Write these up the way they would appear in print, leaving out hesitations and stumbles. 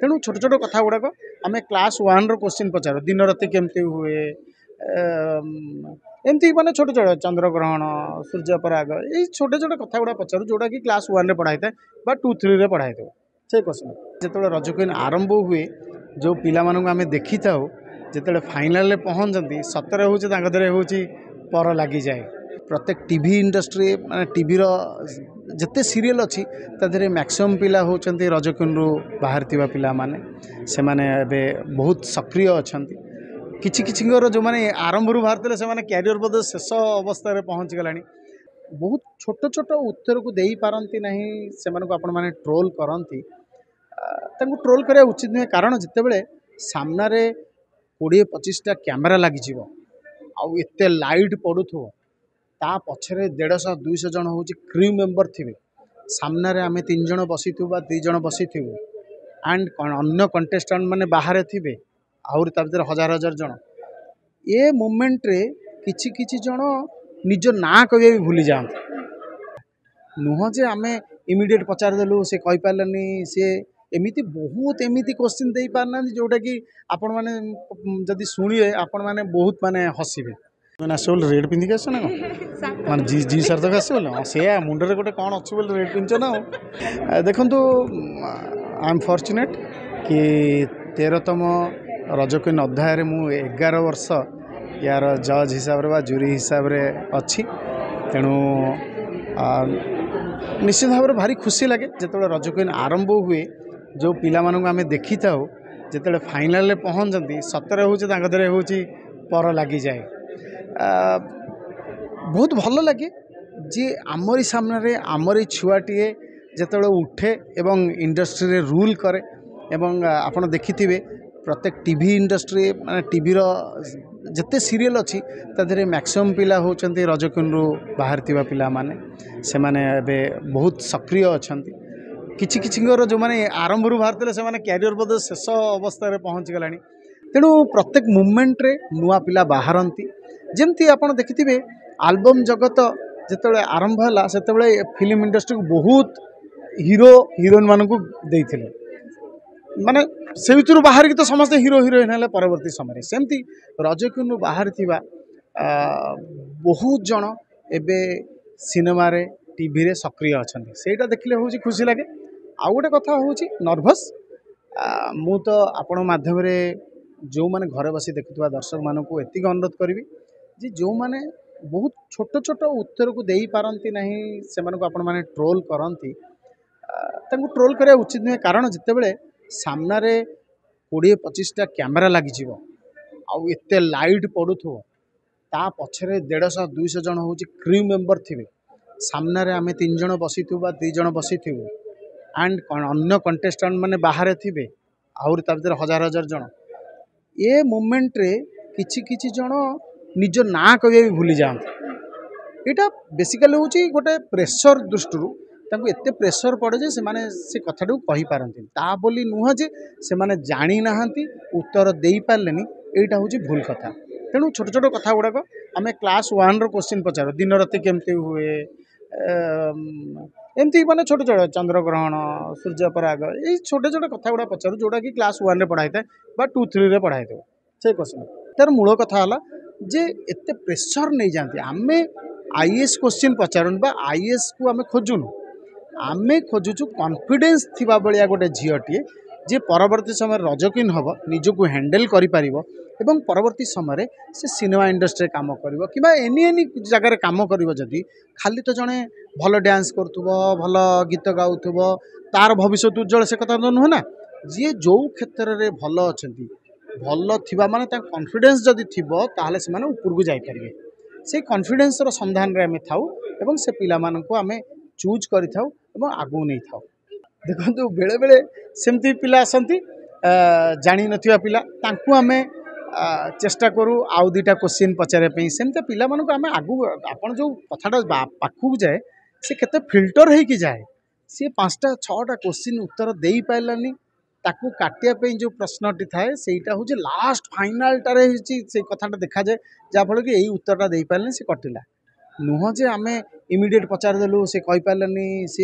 तेणु छोट छोट कथा गुड़ाक आम क्लास 1 क्वेश्चन पचार दिन राति केमती हुए एमती माने छोट छोट चंद्रग्रहण सूर्यपराग ये छोटे छोटे कथा गुड़ा पचारू जोटा कि क्लास 1 रे पढ़ाई था बा 2 3 रे पढ़ाई था से क्वेश्चन जो रज क्वीन आरंभ हुए जो पिला मानू आम देखी था जो फाइनाल पहुँचती सतरे हूँ पर लगी जाए प्रत्येक टीवी इंडस्ट्री माने टीवी जिते सीरियल अच्छी तादे मैक्सिमम पिला होती रज क्वीन रु बाहर पिला माने से माने एबे बहुत सक्रिय अच्छा किछि जो माने आरंभ रु बाहर थे से क्यारियर बोध शेष अवस्था पहुँची गला बहुत छोट छोट उत्तर को दे पारती नहीं से आपण मैंने ट्रोल करती ट्रोल करा उचित नुहे कारण जितेबले सामने 20-25टा कैमेरा लगी आउ एते लाइट पड़ुथो ता पछरे 150-200 जन हूँ क्रू मेंबर थे सामने आम 3 जन बसी 2 जन बसी एंड अन्य कंटेस्टेंट माने बाहर थे आउर भर हजार हजार जन ए मोमेंट रे किछि किछि जन निज ना कह भी भूली जाते नुह जे आम इमिडिएट पचारदेलु से कही पार्लानी सी एमिति बहुत एमिति क्वेश्चन दे पारना जोटा कि आपण माने जदि शुणिए आपण माने बहुत माने हसिबे मैंने आस रेड पिंधिक आस ना माने जी जी सार्थक आस से मुंडे गोटे कौन अच्छे बोले रेड पिंध ना देखु आई एम फॉर्चुनेट कि 13तम रज क्वीन अध्याय मु 11 वर्ष यार जज हिसाब से जूरी हिसाब से अच्छी तेणु निश्चित भाव में भारी खुशी लगे जो रज क्वीन आरंभ हुए जो पिला मानू आम देखी था जो फाइनाल पहुँचती सतरे हूँ पर लगी जाए बहुत भल लगे जे आमरी सामने आमरी छुआटीए जो उठे एवं इंडस्ट्री रे रूल करे एवं आपण देखिथिबे प्रत्येक टीवी इंडस्ट्री माने टीवी जिते सीरियल अच्छी तादे मैक्सिमम पिला होती रज क्वीन रु बाहर पिला माने से माने एबे बहुत सक्रिय अच्छा किछि जो माने आरंभ रु बाहर थे से क्यारियर बोध शेष अवस्था पहुँची गला तेणु प्रत्येक मुवमेंट रे नुआ पिला बाहरती जमती आप देखिथिबे आल्बम जगत जिते आरंभ है से फिल्म इंडस्ट्री को बहुत हीरो हिरोइन मानू देइथिले माने से भितर बाहर की तो समस्त हीरो हिरोइन है परवर्ती समय सेमती रज क्वीन बाहर थिबा बहुत जन एबे सिनेमा रे टीवी रे सक्रिय अच्छा सेटा देखले हूँ खुशी लगे आउ गोटे कथा हूँ नर्भस मु तो आपण माध्यम रे जो माने घरे बसी देखुवा दर्शक मानू एतिक अनुरोध करी जे जो माने बहुत छोट छोट उत्तर को दे पारती नहीं से आपण माने ट्रोल करती ट्रोल करा उचित नुहे कारण जितेबले सामने 20-25टा कैमेरा लगी आउ एते लाइट पड़ुथो ता पछरे 150-200 जन हूँ क्रू मेंबर थे सामने आम 3 जन बसी 2 जन बसी एंड अन्य कंटेस्टेंट माने बाहर थे आउर भर हजार हजार जन ए मोमेंट रे किछि किछि जन निज ना कह भी भूली जाते यहाँ बेसिकाली हूँ गोटे प्रेसर दृष्टि एते प्रेसर पड़े जे से कथा कही पारती बोली नुह जे से जानी नाहांती उत्तर दे पार्लेनी एटा हूँ भूल कथा तेणु छोट छोट कथा गुड़ाक आम क्लास 1 क्वेश्चन पचार दिन राति केमती हुए एमती माने छोट छोट चंद्रग्रहण सूर्यपराग ये छोटे छोटे कथा गुड़ा पचारू जोटा कि क्लास 1 रे पढ़ाई था बा 2 3 रे पढ़ाई था से क्वेश्चन तार मूल कथा है जे एते प्रेसर नहीं जाती आम आईएएस क्वेश्चन पचारूँ बा आईएएस को आम खोजुनु आम खोजुचु कॉन्फिडेंस थिबा बलिया गोटे झीटी जे परवर्ती समय रज क्वीन हम निजको हैंडल करि एवं परवर्ती समय से सिनेमा इंडस्ट्री काम करिवो किबा एनी जगह काम करिवो जदि खाली तो जड़े भल डांस करुथुबो भल गीत गाउथुबो तार भविष्य उज्जवल से कथा तो नुह ना जी जो क्षेत्र में भल अच्छी भल थिबा माने ता कॉन्फिडेंस जदि थिबो ताहले से माने ऊपर को जाई परिबे से कॉन्फिडेंस रो संधान रे आमे थाउ एवं से पिला मानन को आमे चूज करि थाउ एवं आगु नहीं थाउ देखो बेले बेले सेमती पिला आसंती जानी नथिबा पिला तांकु आमे चेष्टा करूँ आउ 2टा क्वेश्चन पचारे सेमती पिला मानन को आमे आगु आपण जो कथाटा पाखु जाए से केते फिल्टर है कि जाए सी 5टा 6टा क्वेश्चन उत्तर दे पाइलानी ताकू काटिया पे जो प्रश्नटी थाए सेटा हूँ लास्ट फाइनाल टारे से कथाटा देखा जाए जहाँफल कि यही उत्तरटा दे पारे से कटिला नुह जे आम इमिडिएट पचारदेलु से कही पार्लानी सी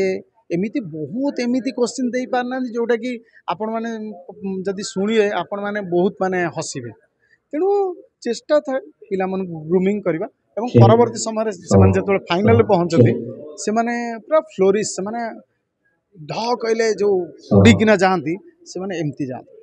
एमती बहुत एमती क्वेश्चन दे पारना जोटा कि आपण मैंने जदि शुणे आपण मैंने बहुत माने हसबे तेणु चेष्टा था पिला ग्रूमिंग करवा एवं परवर्ती समय जो फाइनल पहुँचती से माने पूरा फ्लोरिश से माने ध कहले जो उड़ीकिना जाती से माने एमती जाती।